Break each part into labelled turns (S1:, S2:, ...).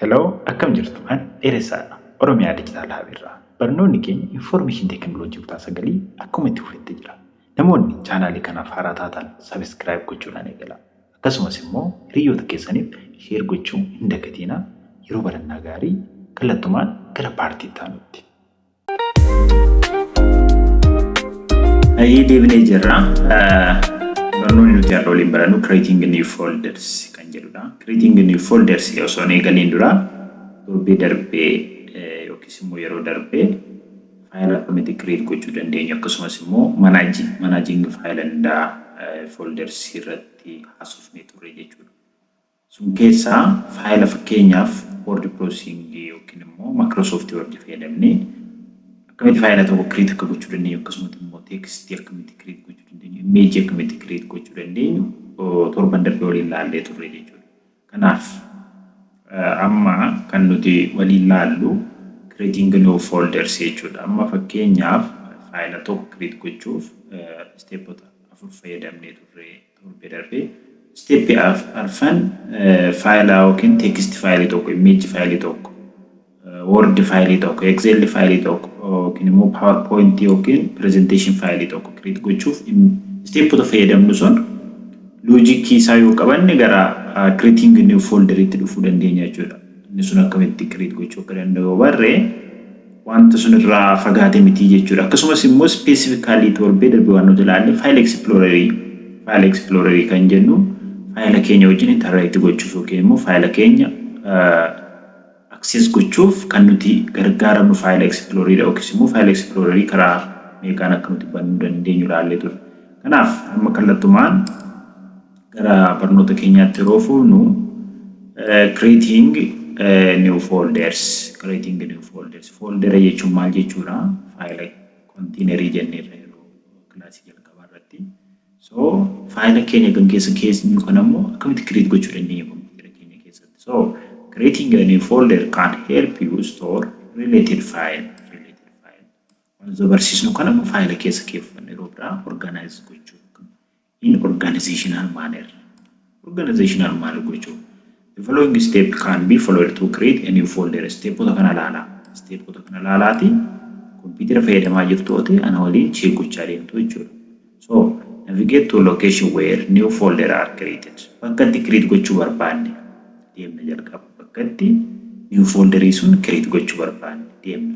S1: Hello, akkam jirtu an dheeressaadha. Oromiyaa Dijitaal Haabirraa. Barnoonni keenya Infoormeeshin Teekinooloojii kutaa sagalii akkuma itti fufetti jira. Namoonni chaanaalii kanaaf haaraa taatan sabiskiraayib gochuudhaan eegala. Akkasumas immoo hiriyoota keessaniif sheer gochuu hin dagatinaa. Yeroo barannaa gaarii kallattumaan gara paartii taanutti. Deebinee jirra. Barnoonni nuti har'a waliin barannu creating new folders kan jedhudha. Creating new folders osoo hin eegaliin dura torbee darbee yookiis immoo yeroo darbee faayila akkamitti create gochuu dandeenyu akkasumas immoo managing faayila hundaa folders irratti haasofnee turre jechuudha. Sun keessaa faayila fakkeenyaaf word processing yookiin immoo Microsoft Word fayyadamnee akkamitti faayila tokko create akka gochuu dandeenyu akkasumas immoo text akkamitti create gochuu dandeenyu image akkamitti create gochuu dandeenyu torban darbee waliin ilaallee turre jechuudha. Kanaaf amma kan nuti waliin ilaallu creating new folders jechuudha. Amma fakkeenyaaf faayila tokko create gochuuf steepota afur fayyadamnee turre torbee darbee. Step arfan faayila yookiin text faayilii tokko image faayilii tokko Word faayilii tokko Excel faayilii tokko yookiin immoo PowerPoint yookiin presentation faayilii tokko create gochuuf steepota fayyadamnu sun loojikii isaa yoo qabanne gara creating new folder itti dhufuu dandeenya jechuudha. Inni sun akkamitti create gochuu akka danda'u barree wanta sun irraa fagaate miti jechuudha. Akkasumas immoo specifically torbee darbee waan nuti ilaalle file explorer kan jennu faayila keenya wajjin interact gochuuf yookiin immoo faayila keenya access gochuuf kan nuti gargaaramnu faayila explorer yookiin immoo faayila explorer karaa meeqaan akka nuti banuu dandeenyu ilaallee turre. Kanaaf amma kallattumaan gara barnoota keenyaatti yeroo fuunu creating new folders folder jechuun maal jechuudha faayila container jenneerra yeroo kilaasii jalqabaa irratti so faayila keenya kan keessu kan ammoo akkamitti create gochuu dandeenya kompiitara keenya keessatti so creating a new folder can help you store related file wantoota barsiisnu kan ammoo faayila keessa keeffanne yeroo biraa organize gochuu in organizational manner gochuu. The following step can be followed to create a new folder. Stepota kana laalaati kompiitara fayyadamaa jirtooti ana waliin check gochaa deemtu jechuudha. So navigate to location where new folder are created. Bakka itti create gochuu barbaanne deemna jalqaba. Bakka itti new folder sun create gochuu barbaanne deemna.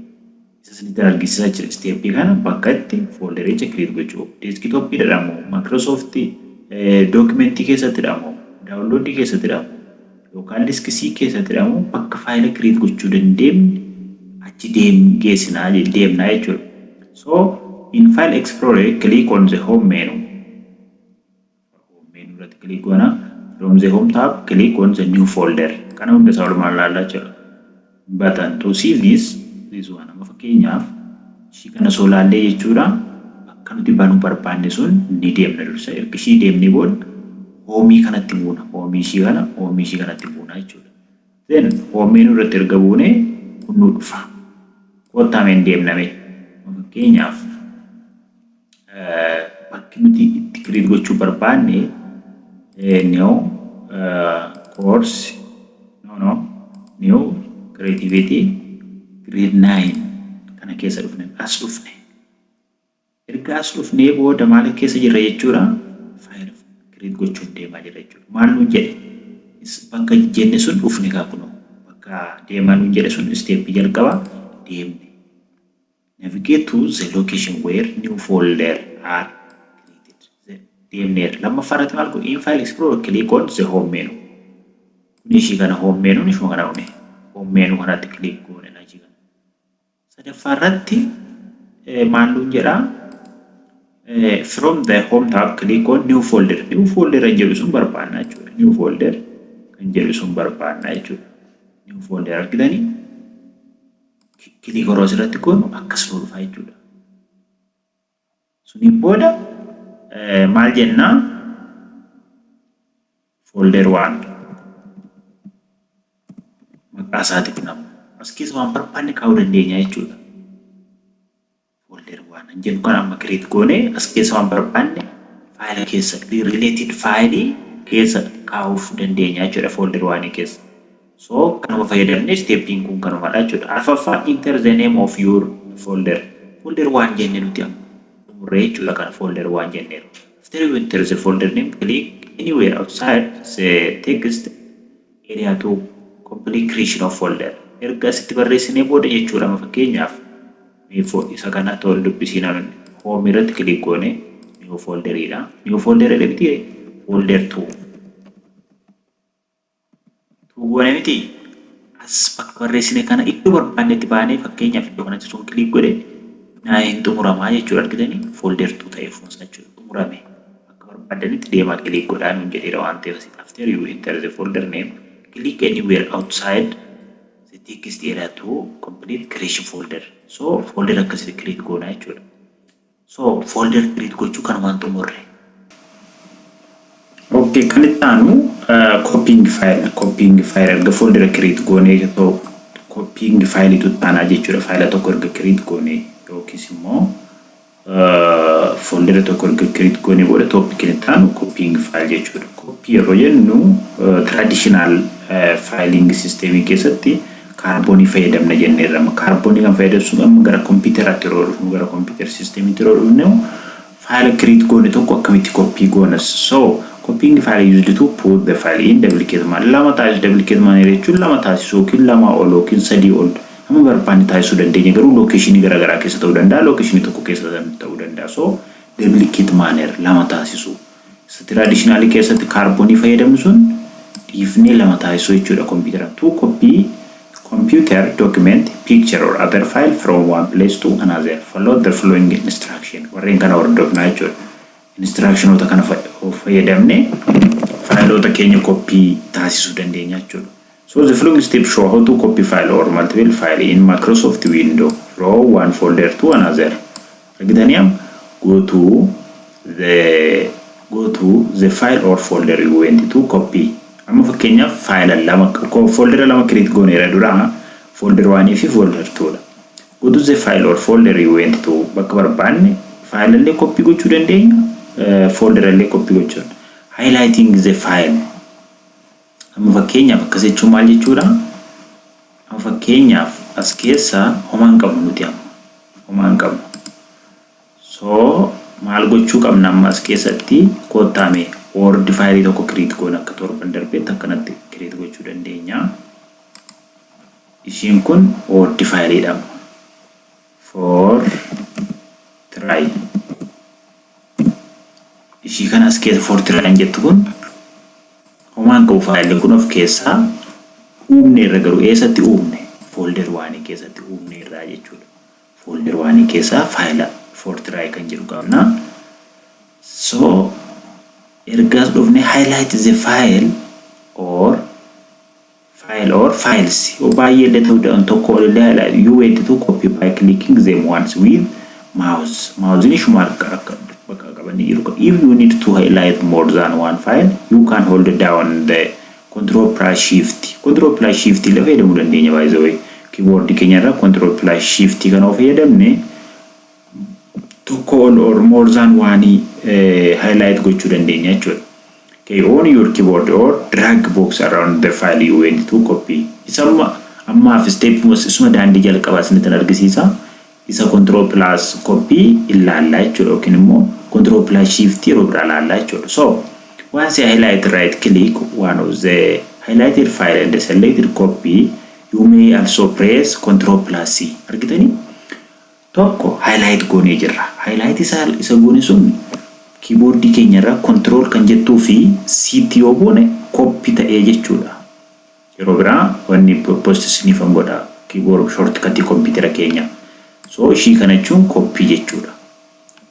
S1: Isa sinitti argisiisaa jira step kana bakka itti folder create gochuu. Desktop jedhamu Microsoft document keessatti jedhamu download keessatti jedhamu local disk C keessatti jedhamu bakka faayila create gochuu dandeenye achi geessinaa deemnaa jechuudha. So in File Explorer click on the home menu. Irratti click goona from the home tab click on the new folder. Kana hunda isaa walumaan ilaalaa jira. Button to see this one amma fakkeenyaaf ishii kana soo laallee jechuudha. Akka nuti banuu barbaanne sun ni deemna dursa erga ishii deemnee booda hoomii kanatti buuna. Hoomii ishii kanatti buuna jechuudha. Then hoomii irratti erga buune kun nu dhufa. Kottameen deemname. Fakkeenyaaf bakki nuti itti create gochuu barbaanne new course new creativity grade 9 kana keessa dhufne as dhufne. Erga as dhufnee booda maal keessa jirra jechuudha. Faayila create gochuuf deemaa jirra jechuudha. Maal nu jedhe bakka jenne sun dhufne kaa kunoo bakka deemaa nu jedhe sun step jalqaba deemne. Navigate to the location where new folder are created. Deemneer lammaffaarratti maal godhu in File Explorer click on the home menu. Ishii kana home menu nishuma kana une home menu kanatti click goone na jigan. Sadaffaarratti maal nu jedha from the home tab click on new folder. New folder kan jedhu sun barbaanna jechuudha. New folder argitanii click yeroo asirratti goonu akkas nu dhufa jechuudha. Suniin booda maal jennaa folder 1 maqaa isaatiif nama as keessa waan barbaanne kaa'uu dandeenya jechuudha. Folder 1 jennu kan amma create goone as keessa waan barbaanne faayila keessa related faayilii keessa kaa'uuf dandeenya jechuudha folder 1 keessa. So kanuma fayyadamne stepping kun kanumadha jechuudha. Arfaffaa enter the name of your folder. Folder waan jenne nuti umurree jechuudha kan folder waan jenne. After you enter the folder name, click anywhere outside the text area to complete creation of folder. Erga sitti barreessinee booda jechuudha fakkeenyaaf isa kana tol dubbisiinaan home irratti click goone new folder ida. New folder editi folder 2. Goone miti as bakka barreessine kana iddoo barbaannetti baanee fakkeenyaaf iddoo kanatti sun click godhe naayin xumuramaa jechuudha argitanii folder 2 ta'ee fuunsa jechuudha xumurame bakka barbaadanitti deemaa click godhaan hin jedheera waan ta'eef after you enter the folder name click anywhere outside the text area to complete creation folder. So folder akkasitti create goona jechuudha. So folder create gochuu kanumaan xumurre. Okay, kan itti aanu copying file erga folder create goone to copying file itu taanaa jechuudha. File tokko erga create goone yookiis immoo folder tokko erga create goone booda topic itti aanu copying file jechuudha. Copy yeroo jennu traditional filing system keessatti carbon fayyadamna jenneerra. Carbon kan fayyadamnu gara computeratti yeroo dhufnu gara computer system itti yeroo dhufnu file create goone tokko akkamitti copy goonas. So copying file used to put the file in duplicate man. Lama taasisuu duplicate man jechuun lama taasisuu yookiin lama ol yookiin sadii ol amma barbaanne taasisuu dandeenya. Garuu location gara garaa keessa ta'uu danda'a. Location tokko keessa ta'uu danda'a. So duplicate manner lama taasisuu. Traditionally keessatti carbon fayyadamnu sun dhiifnee lama taasisuu jechuudha computer. To copy computer document, picture or other file from one place to another. Follow the following instruction. Warreen kana hordofnaa jechuudha. Instruction ota kana fayyadamne file keenya copy taasisuu dandeenya jechuudha. So the following steps show how to copy file or multiple file in Microsoft Windows from one folder to another. Argitanii go to the file or folder you want to copy. Amma fakkeenyaaf file lama folder lama create gooneera dura folder 1 fi folder 2 la. Go to the file or folder you want to bakka barbaanne file illee copy gochuu dandeenya folder illee copy gochuun highlighting the file. Amma fakkeenyaaf akkas jechuun maal jechuudha? Amma fakkeenyaaf as keessa homaan qabnu nuti homaan qabnu. So maal gochuu qabna amma as keessatti koottaame Word file tokko create goona akka torban darbeetti akkanatti create gochuu dandeenya. Ishiin kun Word file jedhama. For try. Ishii kana as keessa for try jettu kun homaan qabu file kun of keessaa uumne irra garuu eessatti uumne folder 1 keessatti uumne irraa jechuudha. Folder 1 keessaa file for try kan jedhu qabna. So ergas dhufne highlight the file or files baay'ee illee ta'uu danda'u tokko illee you want to copy by clicking them once with mouse ni shumar bakka qabanii jiru. If you need to highlight more than one file you can hold down the control plus shift illee fayyadamuu dandeenya. By the way keyboard keenya irra control plus shift kan fayyadamne tokko or more than one highlight gochuu dandeenya jechuudha. Okay, on your keyboard or drag box around the file you want to copy. Isa amma step isuma daandii jalqabaa isinitti argisiisa. Isa control plus copy ilaallaa jechuudha yookiin immoo control plus shift yeroo biraa ilaallaa jechuudha. So once you highlight right click one of the highlighted file and selected copy you may also press control plus C. Argitanii? Tokko highlight goonee jirra. Highlight isa goone sun keyboard keenya irra control kan jettuu fi CTO goone copy ta'ee jechuudha. Yeroo biraa wanni post snifan godha keyboard shortcut computer keenya. So ishii kana jechuun copy jechuudha.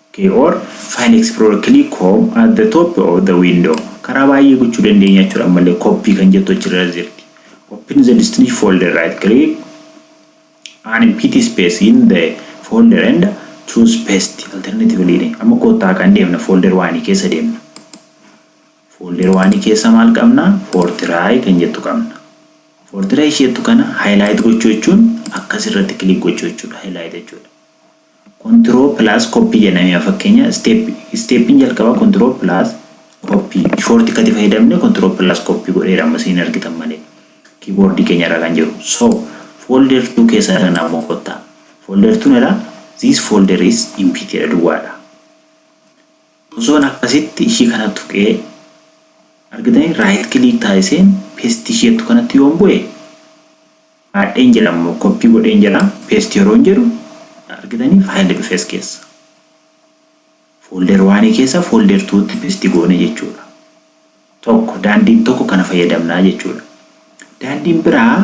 S1: Okay, or file explorer click home at the top of the window. Karaa baay'ee gochuu dandeenya jechuudha malee copy kan jettu achirra jirti. Open the destination folder, right click and empty space in the folder and choose paste. Alternatively amma koottaa kan deemna folder 1 keessa deemna. Folder 1 keessa maal qabna? For try kan jettu qabna. For try jettu kana highlight gochuu jechuun akkas irratti click gochuu jechuudha. Highlight jechuudha. Control plus copy jedhamee fakkeenya stepin jalqaba control plus copy shortcut fayyadamne control plus copy godheera amma siin argitan malee. keyboard keenya irra kan jiru. So folder 2 keessa irra namoo kotta. Folder 2 nala this folder is empty duwwaadha. Osoon akkasitti ishii kana tuqee argitanii right click taasiseen paste isheetu kanatti yoon bu'e adeen jedhamu copy godheen jedhama paste yeroo jedhu argitanii file dhufes keessa. Folder 1 keessa folder 2 tti paste goone jechuudha. Tokko daandiin tokko kana fayyadamnaa jechuudha. Daandiin biraa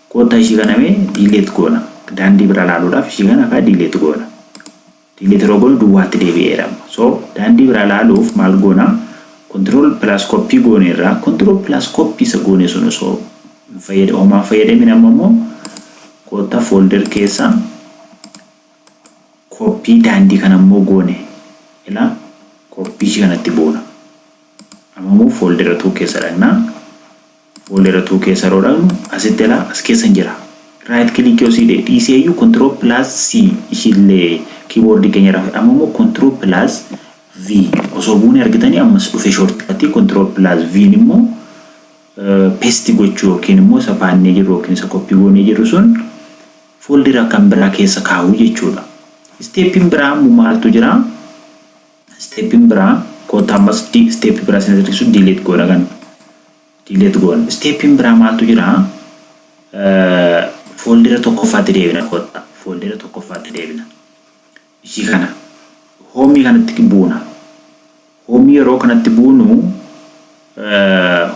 S1: koota ishii kaname delete goona. Daandii biraa laaluudhaaf ishii kana akka delete goona. Delete rogoon duwwaatti deebi'eerama. So daandii biraa laaluuf maal goona? Control plus copy goone irraa control plus copy isa goone sun osoo fayyadamin ammoo koota folder keessa copy daandii kana ammoo goone. Ila copy ishii kanatti boona. Ammoo folder 2 keessa dhaqna. Folder 2 keessa roodhanu asitti la as keessa jira. Right click yoo siidee DCU control plus C ishillee keyboard keenya irraa ammoo control plus V osoo buune argitanii ammas dhufe shortcut control plus V immoo paste gochuu yookiin immoo isa baannee jiru yookiin isa copy goonee jiru sun folder kan biraa keessa kaa'uu jechuudha. Stepin biraa maaltu jira? Stepin biraa koota ammas step biraa sinirrisu delete goona kan. Delete goona. Stepin biraa maaltu jira? Folder tokkoffaatti deebina koota. Folder tokkoffaatti deebina. Ishii kana. Home kanatti buuna. Home yeroo kanatti buunu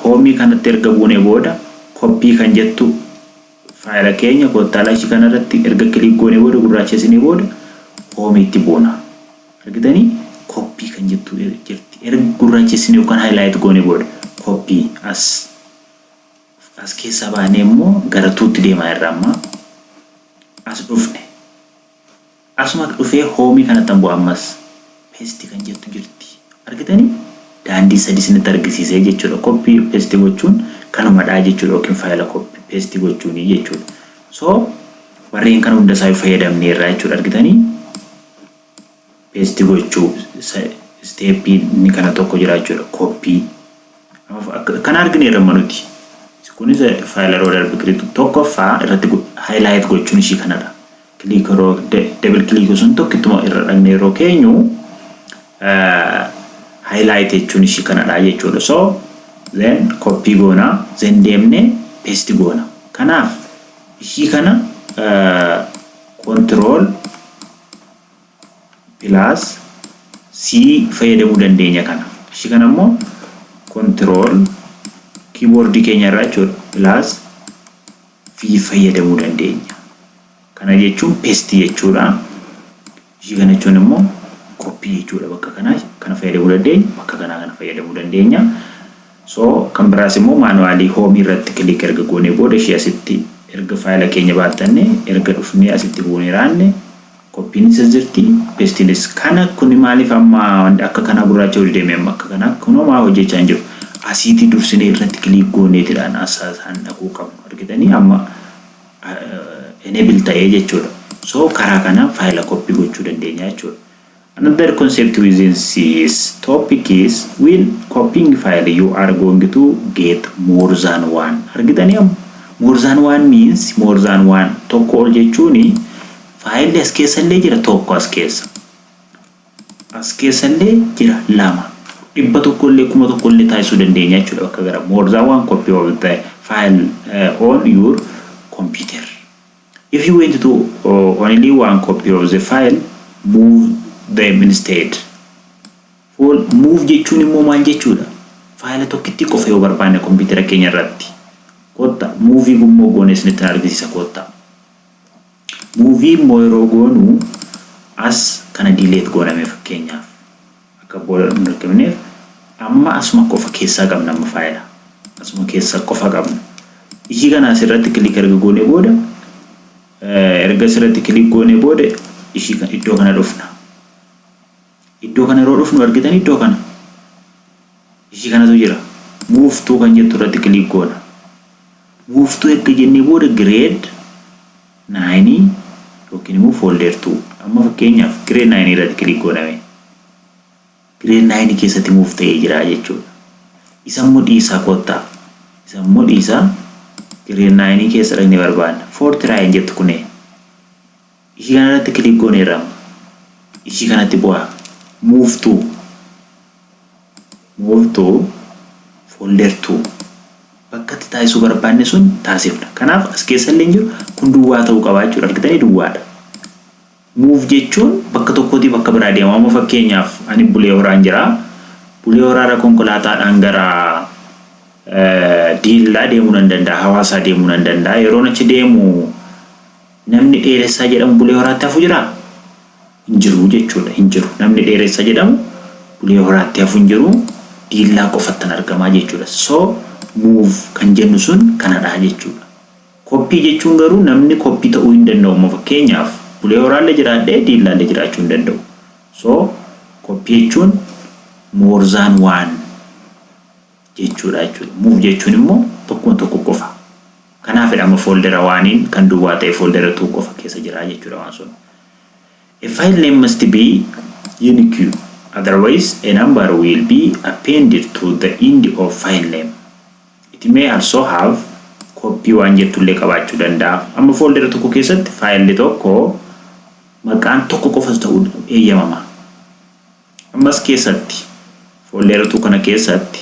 S1: home kanatti erga buune booda copy kan jettu file keenya koota la ishii kanarratti erga click goone booda gurraachesine booda home itti buuna. Argitanii copy kan jettu jirti. Erga gurraachesine yookaan highlight goone booda copy as keessa baanee immoo gara tuutti deemaa irraa amma as dhufne. Asuma dhufee home kanatti ammoo ammas paste kan jettu jirti. Argitanii daandii sadii isinitti argisiisee jechuudha. Copy paste gochuun kanumadhaa jechuudha yookiin file copy paste gochuun jechuudha. So warreen kana hunda isaa fayyadamnee irraa jechuudha. Argitanii paste gochuu step ni kana tokko jira jechuudha. Copy kana argine irra manuti. Kunis file loader bikritu tokkoffaa irratti highlight gochuun ishii kanadha. Click ro double click sun tokkituma irra dhagne yeroo keenyu highlight jechuun ishii kanadha jechuudha. So then copy goona then deemne paste goona. Kanaaf ishii kana control plus C fayyadamuu dandeenya kana. Ishii kana immoo control keyboard keenya irraa jechuudha plus V fayyadamuu dandeenya. Kana jechuun paste jechuudha. Ishii kana jechuun immoo copy jechuudha. Bakka kana fayyadamuu dandeenya, bakka kana fayyadamuu dandeenya. So kan biraas immoo manually home irratti click erga goone booda ishii asitti erga file keenya baatanne erga dhufnee asitti goone raanne copy ni jirti, paste ni kana kuni maaliif amma akka kana gurraacha wali deemee amma akka kana kunoma hojjechaa hin jiru. Asiti dursine irratti click gooneetidhaan asaasan dhaquu qabnu. Argitanii amma enable ta'ee jechuudha. So karaa kana file copy gochuu dandeenya jechuudha. Another concept within this topic is when copying file you are going to get more than one. Argitanii amma more than one means more than one. Tokko ol jechuuni file as keessallee jira tokko as keessa. As keessallee jira lama. Dhibba tokkollee kuma tokkollee taasisuu dandeenya jechuudha. Bakka gara more than one copy of the file on your computer. If you want to only one copy of the file, move them instead. For move jechuun immoo maal jechuudha? File tokkitti qofa yoo barbaanne computer keenya irratti. Kotta movie gummoo goone isinitti argisiisa kotta. Movie immoo yeroo goonu as kana delete gooname fakkeenyaaf. Akka booda hundakkeefneef amma asuma qofa keessaa qabna amma file. Asuma keessaa qofa qabna. Ishii kana asirratti click erga goone booda erga asirratti click goone booda ishii kan iddoo kana dhufna. Iddoo kana yeroo dhufnu argitanii iddoo kana. Ishii kanatu jira. Move to kan jettu irratti click goona. Move to erga jennee booda grade 9 yookiin immoo folder 2. Amma fakkeenyaaf grade 9 irratti click gooname. Grade 9 keessatti move ta'ee jira jechuudha. Isa immoo dhiisaa kottaa. Isa immoo dhiisaa grade 9 keessa dhaqnee barbaanna. For try jettu kuni ishii kanatti click gooneerra ishii kanatti bu'aa move to folder 2 bakka itti taasisuu barbaanne sun taasifna. Kanaaf as keessa illee jiru kun duwwaa ta'uu qaba jechuudha. Argitanii duwwaadha. Move jechuun bakka tokkooti bakka biraa deema. Amma fakkeenyaaf ani bulee horaan jira. Bulee horaara konkolaataadhaan gara diillaa deemuu nan danda'a. Hawaasaa deemuu nan danda'a. Yeroo achi deemu namni dheeressaa jedhamu bulee horaatti hafu jira? Hin jiru jechuudha. Hin jiru. Namni dheeressaa jedhamu bulee horaatti hafu hin jiru. Diillaa qofattan argamaa jechuudha. So move kan jennu sun kanadha jechuudha. Copy jechuun garuu namni copy ta'uu hin danda'u. Amma fakkeenyaaf bulee horaallee jiraadhee diillaallee jiraachuu hin danda'u. So copy jechuun more than one jechuudha jechuudha. Move jechuun immoo tokkoon tokko qofa. Kanaafidha amma foldera waaniin kan duwwaa ta'e foldera 2 qofa keessa jira jechuudha waan sun. A file name must be unique. Otherwise, a number will be appended to the end of file name. It may also have copy waan jettullee qabaachuu danda'a. Amma foldera tokko keessatti faayilli tokko maqaan tokko qofa ta'uu eeyyamama. Ammas keessatti foldera tokko kana keessatti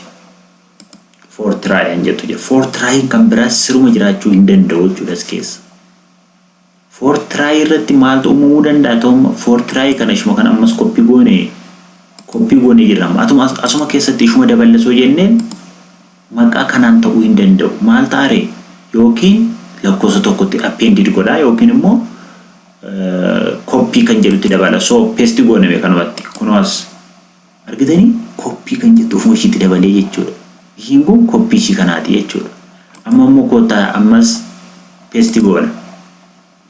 S1: for try jettu jira. For try kan biraas siruma jiraachuu hin danda'u jechuudha as keessa. For try irratti maaltu uumamuu danda'a ta'u for try kana ishuma kan ammas copy goone jirama. Asuma keessatti ishuma daballasoo jenneen maqaa kanaan ta'uu hin danda'u. Maal taare yookiin lakkoofsa tokkotti appended godhaa yookiin immoo copy kan jedhutti dabala. So paste goone kanumatti kunuwas argitanii copy kan jettu ofuma ishiitti dabalee jechuudha. Ishiin kun copy ishii kanaati jechuudha. Amma immoo koota ammas paste goona.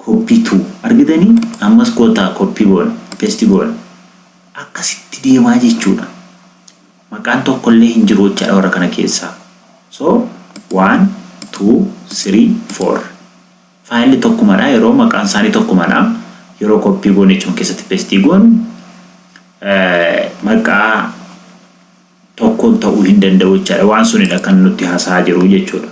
S1: Copy 2 argitanii ammas koota copy goona paste goona. Akkasitti deemaa jechuudha. Maqaan tokkollee hin jiru jechaadha warra kana keessaa. So 1 2 3 4 faayilli tokkumadha yeroo maqaan isaanii tokkumadha yeroo copy goone jechuun keessatti paste goone maqaa tokkoon ta'uu hin danda'u jechaadha. Waan sunidha kan nuti haasa'aa jiru jechuudha.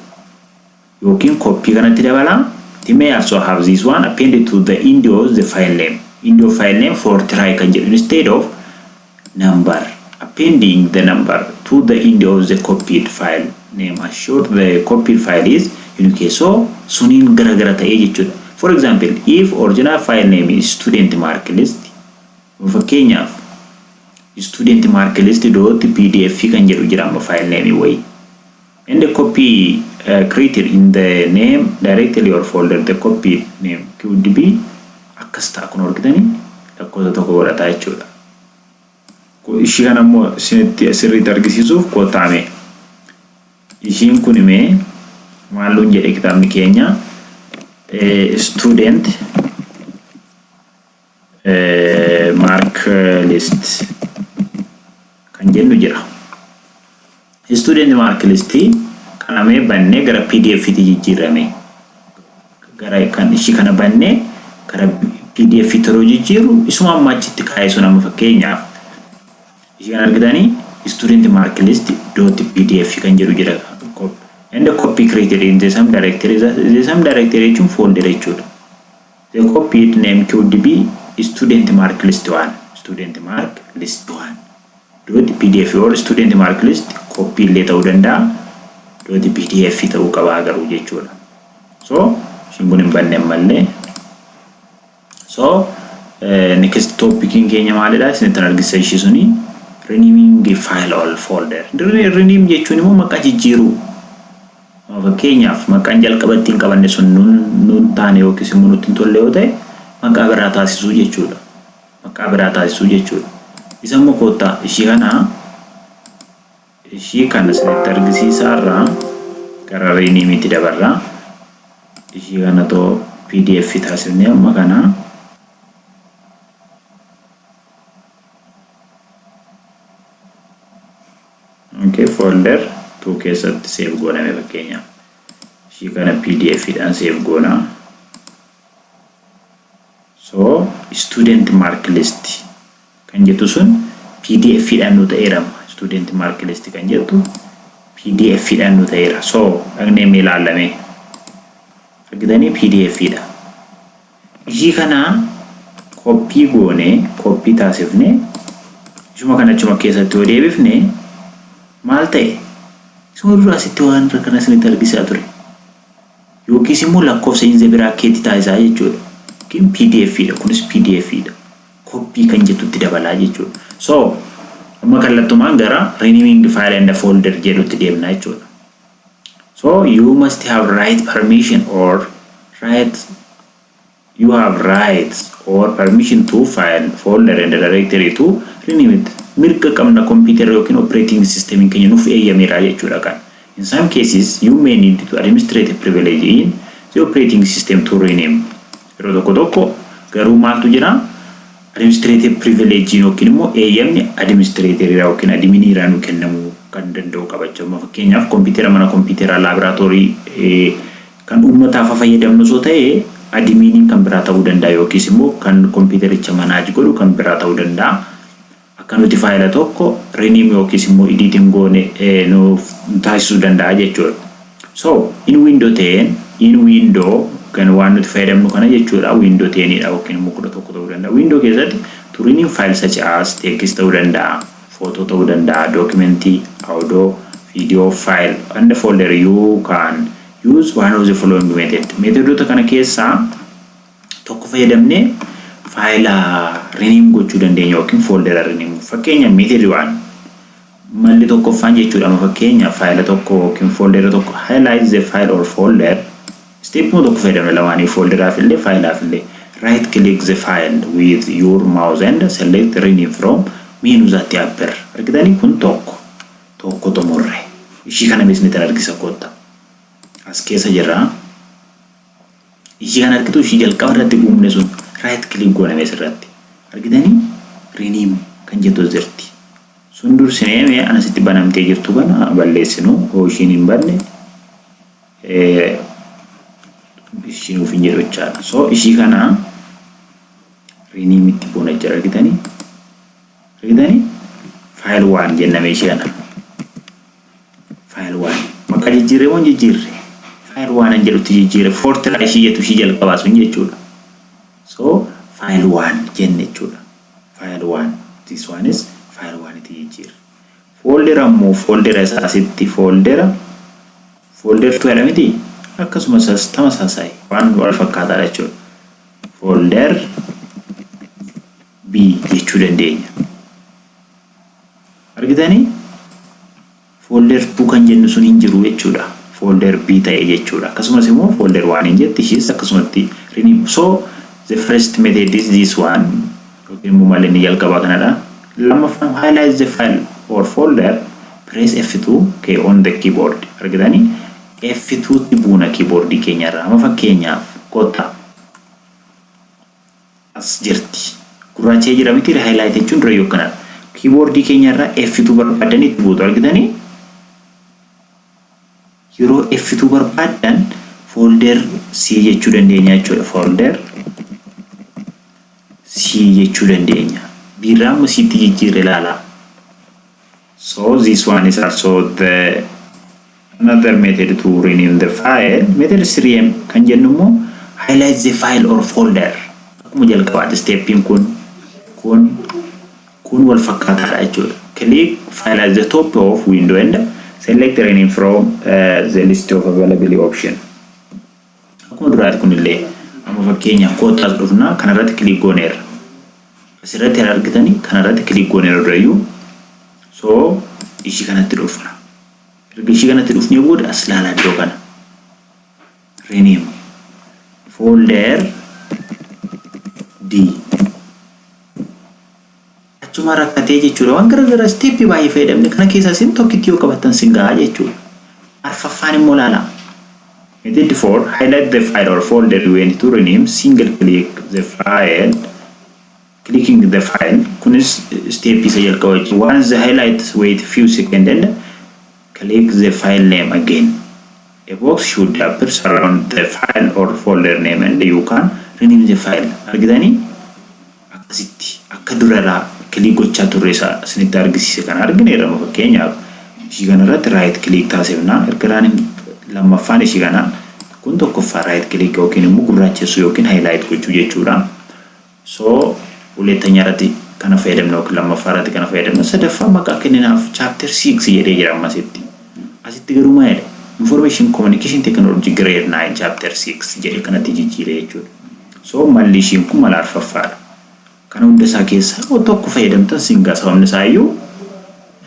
S1: Yookiin copy kanatti dabala. It may also have this one appended to the end of the file name. End of file name for try kan jedhu instead of number. Appending the number to the end of the copied file name assure the copied file is unique. So suniin garagara ta'ee jechuudha. For example, if original file name is student mark list, fakkeenyaaf student mark list .pdf kan jedhu jira amma file name way. And the copy created in the name directly or folder the copy name could be akkas ta'a kun argitanii lakkoofsa tokko godhataa jechuudha. Ishii kana immoo sirriitti argisiisuuf kootaame. Ishiin kun imee maalluun jedhe kitaabni keenya student mark list kan jennu jira. Student mark list kanamee bannee gara PDF tti jijjiirame. Gara kan ishii kana bannee gara PDF tti jijjiiru isuma amma achitti kaa'ee sun amma fakkeenyaaf ishii kan argitanii student mark list .pdf kan jedhu jira. And the copy created in the same directory jechuun folder jechuudha. The copied name could be student mark list 1 student mark list 1 .pdf or student mark list copy illee ta'uu danda'a .pdf ta'uu qaba garuu jechuudha. So ishiin kun hin banne mallee. So next topic keenya maalidha isinitti argisiisa ishii suni renaming file or folder. Rename jechuun immoo maqaa jijjiiruu. Fakkeenyaaf maqaan jalqabatti hin qabanne sun nun taane yookiis immoo nutti hin tolle yoo ta'e maqaa biraa taasisuu jechuudha. Maqaa biraa taasisuu jechuudha. Isa immoo koottaa ishii kana isinitti argisiisaarraa gara renamiitti dabarraa. Ishii kana too PDF taasifnee amma kana okay folder 2 keessatti save gooname fakkeenyaaf. Ishii kana PDF dhaan save goona. So student mark list kan jettu sun PDF dhaan nu ta'eerama. Student mark list kan jettu PDF dhaan nu ta'eera. So dhaqnee ilaalame argitanii PDF dha. Ishii kana copy goone copy taasifne ishuma kana achuma keessatti deebifne maal ta'e isuma dura asitti waan kana isinitti argisaa ture yookiis immoo lakkoofsa inze biraakeetti taasisaa jechuudha. Kin PDF dha kunis PDF dha. Copy kan jettutti dabalaa jechuudha. So amma kallattumaan gara renaming file and folder jedhutti deemna jechuudha. So you must have right permission or you have rights or permission to file folder and directory to rename it. Mirga qabna computer yookiin operating system keenya nuuf eeyyameera jechuudha kan. In some cases you may need to administrative privilege in the operating system to rename. Yeroo tokko garuu maaltu jira administrative privilege yookiin immoo eeyyamni administrator yookiin adminiiraan nu kennamu kan danda'u qabachuu fakkeenyaaf computer mana computer laboratory kan uummataaf fayyadamnu soo ta'e adminiin kan biraa ta'uu danda'a yookiis immoo kan computericha manage godhu kan biraa ta'uu danda'a. Akka nuti faayila tokko rename yookiis immoo editing goone nuuf taasisuu danda'a jechuudha. So in window 10 in window kan waan nuti fayyadamnu kana jechuudha window 10 dha yookiin immoo kudha tokko ta'uu danda'a. Window keessatti to rename files such as text ta'uu danda'a, photo ta'uu danda'a, document, audio, video file and folder you can use one of the following methodota kana keessaa tokko fayyadamne faayila rename gochuu dandeenya yookiin folder rename. Fakkeenya method 1 malli tokkoffaan jechuudha fakkeenya faayila tokko yookiin folder tokko highlight the file or folder. Step 1 tokko fayyadamne lamaanii folder afillee faayila afillee right click the file with your mouse and select rename from menu that appear. Argitanii kun tokko xumurre. Ishii kana misni argisa kotta. As keessa jira ishii kan argitu ishii jalqaba irratti uumne sun right click gooname irratti argitanii rename kan jettu jirti sun dursinee anasitti banamtee jirtu kana balleessinu ishiin hin banne ishiin uf hin jedhu jechaadha. So ishii kana rename itti boona jira argitanii file 1 jenname ishii kana file 1 maqaa jijjiirree moo jijjiirre file 1 and jedhutti jijjiirre fortera ishii jettu ishii jalqabaa sun jechuudha. So file 1 jenne jechuudha. File 1 this one is file 1 itti jijjiirre. Folder ammoo folder asitti folder tu jedhamiti akkasumas tama saasai waan wal fakkaataa jechuudha. Folder B jechuu dandeenya. Argitanii folder 2 kan jennu sun hin jiru jechuudha. Folder B ta'e jechuudha. Akkasumas immoo folder 1 hin jetti ishis akkasumatti rename. So the first method is this one. Yookiin immoo malli inni jalqabaa kanadha. Lammaffaan highlight the file or folder press F2 on the keyboard. Argitanii F2 ti buuna keyboard keenyarra. Amma fakkeenyaaf kotta as jirti. Gurraachee jira miti highlight jechuun dura yookaan keyboard keenyarra F2 barbaadan itti buutu argitanii yeroo F2 barbaadan folder C jechuu dandeenya jechuudha. Folder C jechuu dandeenya. Biraamu C itti jijjiirre ilaala. So this one is also the another method to rename the file. Method 3 kan jennu immoo highlight the file or folder. Akkuma jalqabaatti steppiin kun wal fakkaataadha jechuudha. Click file at the top of window and select rename from the list of available option. Akkuma duraatti kunillee amma fakkeenya kootaas dhufna kanarratti click gooneerra. Asirratti argitanii kanarratti click gooneerra durayyuu. So ishii kanatti dhufna. Erga ishii kanatti dhufnee booda as ilaalaa iddoo kana. Rename folder D. Achuma rakkatee jechuudha waan garagaraa step baay'ee fayyadamne kana keessaa sin tokkitti yoo qabattan sin gahaa jechuudha. Arfaffaan immoo ilaala. Method 4 highlight the file or folder you want to rename. Single click the file. Clicking the file kunis step isa jalqaba. Once the highlight wait few seconds and click the file name again. A box should appear around the file or folder name and you can rename the file. Argitanii akkasitti akka durarraa click gochaa turre isa isinitti argisiise kan argineerra fakkeenyaaf ishii kanarratti right click taasifna erga lammaffaan ishii kana kun tokkoffaa right click yookiin immoo gurraachessu yookiin highlight gochuu jechuudha. So hulettanya irratti kana fayyadamna yookiin lammaffaa irratti kana fayyadamna. Sadaffaa maqaa kenninaaf chapter 6 jedhee jira amasitti. Asitti garuu maali? Information communication technology grade 9 chapter 6 jedhee kanatti jijjiiree jechuudha. So malli ishiin kun mala arfaffaadha. Kana hunda isaa keessaa tokko fayyadamtan singaa sababni isaa iyyuu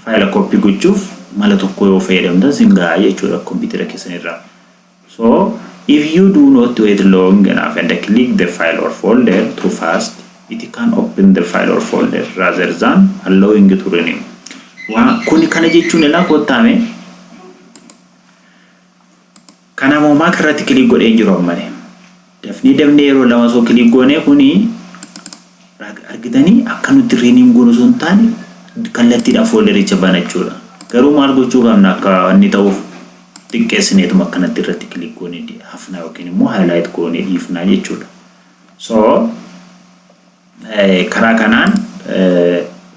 S1: faayila copy gochuuf mala tokko yoo fayyadamtan singaa jechuudha computer keessanirraa. So if you do not wait long enough and click the file or folder too fast, it can open the file or folder rather than allowing it to rename. Kuni kana jechuun ilaa kottaame kana moomaa irratti click godhee jiru ammane. Dafnee yeroo lama soo click goone kuni argitanii akka nuti rename goonu sun taane kallattiidhaan foldericha banachuudha. Garuu maal gochuu qabna akka inni ta'uuf xiqqeessineetuma akkanatti irratti click goone hafna yookiin immoo highlight goone dhiifna jechuudha. So karaa kanaan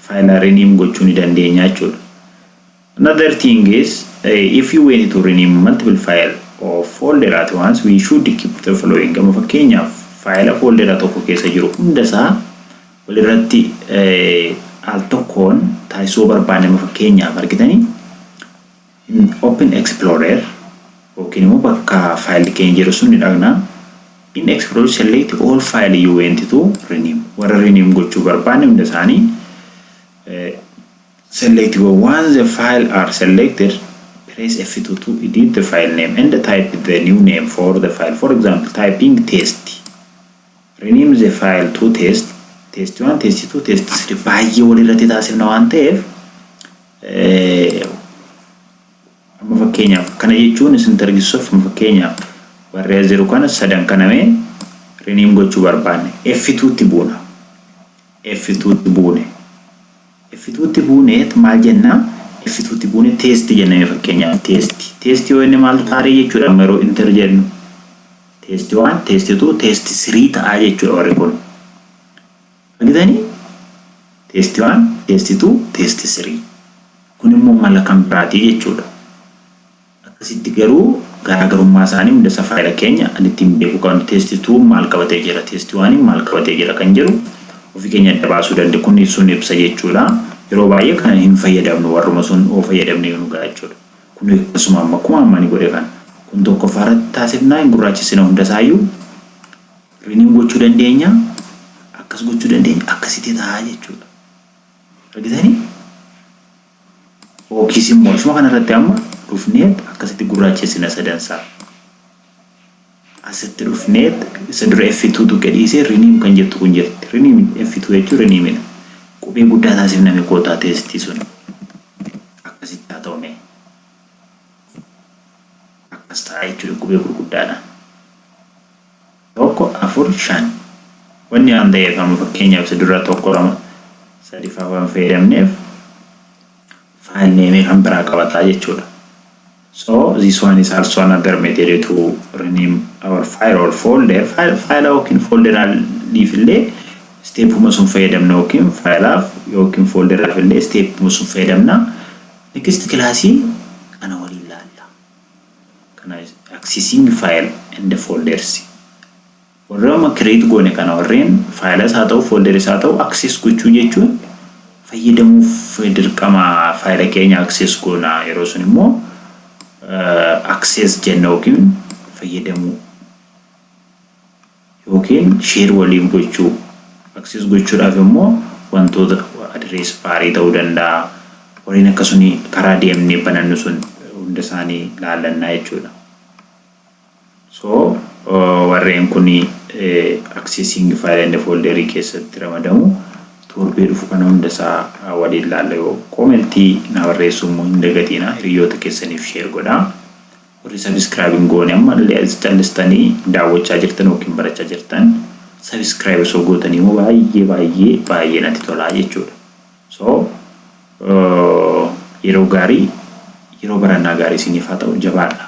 S1: faayila rename gochuu ni dandeenya jechuudha. Another thing is if you want to rename multiple file or folder at once, we should keep the following. Gama fakkeenyaaf faayila folder tokko keessa jiru hundasaa walirratti al tokkoon taasisuu barbaanne fakkeenyaaf argitanii open explorer yookiin immoo bakka faayilli keenya jiru sun ni dhaqna. In explorer select all file you want to rename. Warra rename gochuu barbaanne hunda isaanii select. Once the file are selected, press F2 to edit the file name and type the new name for the file. For example, typing test. Rename the file to test. Test 1, test 2, test 3. Baay'ee walirratti taasifna waan ta'eef amma fakkeenyaaf kana jechuun isin targisuuf fakkeenyaaf warra jiru kana sadan kaname rename gochuu barbaanne F2 tti buuna. F2 tti buune. F2 tti buuneet maal jenna? F2 tti buune test jennee fakkeenyaaf test. Test yoo inni maal taaree jechuudha yeroo enter jennu. Test 1, test 2, test 3 ta'a jechuudha warri kun. Argitanii? Test 1, test 2, test 3. Kun immoo mala kan biraati jechuudha. Akkasitti garuu garaagarummaa isaanii hunda faayila keenya ittiin beekuu qabna. Test 2 maal qabatee jira, test 1 maal qabatee jira kan jiru ofii keenya adda baasuu danda'u. Kun sun ibsa jechuudha. Yeroo baay'ee kana hin fayyadamnu warruma sun oo fayyadamne nu ga'a jechuudha. Kun akkasuma amma kuma ammani godhe kan kun tokko faaratti taasifnaa hin gurraachisina hunda isaayyuu rename gochuu dandeenya. Akkas gochuu dandeenya akkasitti ta'a jechuudha. Argitanii? Ookis immoo shuma kanarratti amma dhufneet akkasitti gurraachesina sadansaa. Asitti dhufneet isa dura F2 tu gadhiisee rename kan jettu kun jirti. Rename F2 jechuun rename qubee guddaa taasifname kootaa teestii sun. Akkasitti haa ta'u mee. Akkas ta'a jechuudha qubee gurguddaadha. 1, 4, 5. Wanni aan ta'eef amma fakkeenyaaf isa dura 1, 2, 3 fa'aa waan fayyadamneef file name kan biraa qabataa jechuudha. So this one is also another method to rename our file or folder. File yookiin folder liifillee stepuma sun fayyadamna yookiin file yookiin folder liifillee stepuma sun fayyadamna. Next classii kana waliin laalla. Kana accessing file and the folders. Warra create goone kana warreen files haa ta'u folders haa ta'u access gochuu jechuun fayyadamuuf dirqama faayila keenya access goona yeroo sun immoo access jenna yookiin fayyadamuu yookiin share waliin gochuu access gochuudhaaf immoo wantoota address baarii ta'uu danda'a warreen akkasuni karaa deemnee banannu sun hunda isaanii laallannaa jechuudha. So warreen kuni accessing file and folder keessatti ramadamu torbee dhufu kana hunda isaa waliin laalla yoo commentii na barreessu immoo hin dagatina hiriyoota keessaniif share godhaa. Warri subscribing goone amma illee callistanii daawwachaa jirtan yookiin barachaa jirtan subscribe soo gootanii immoo baay'ee natti tolaa jechuudha. So yeroo gaarii yeroo barannaa gaarii isiniif haa ta'u jabaadha.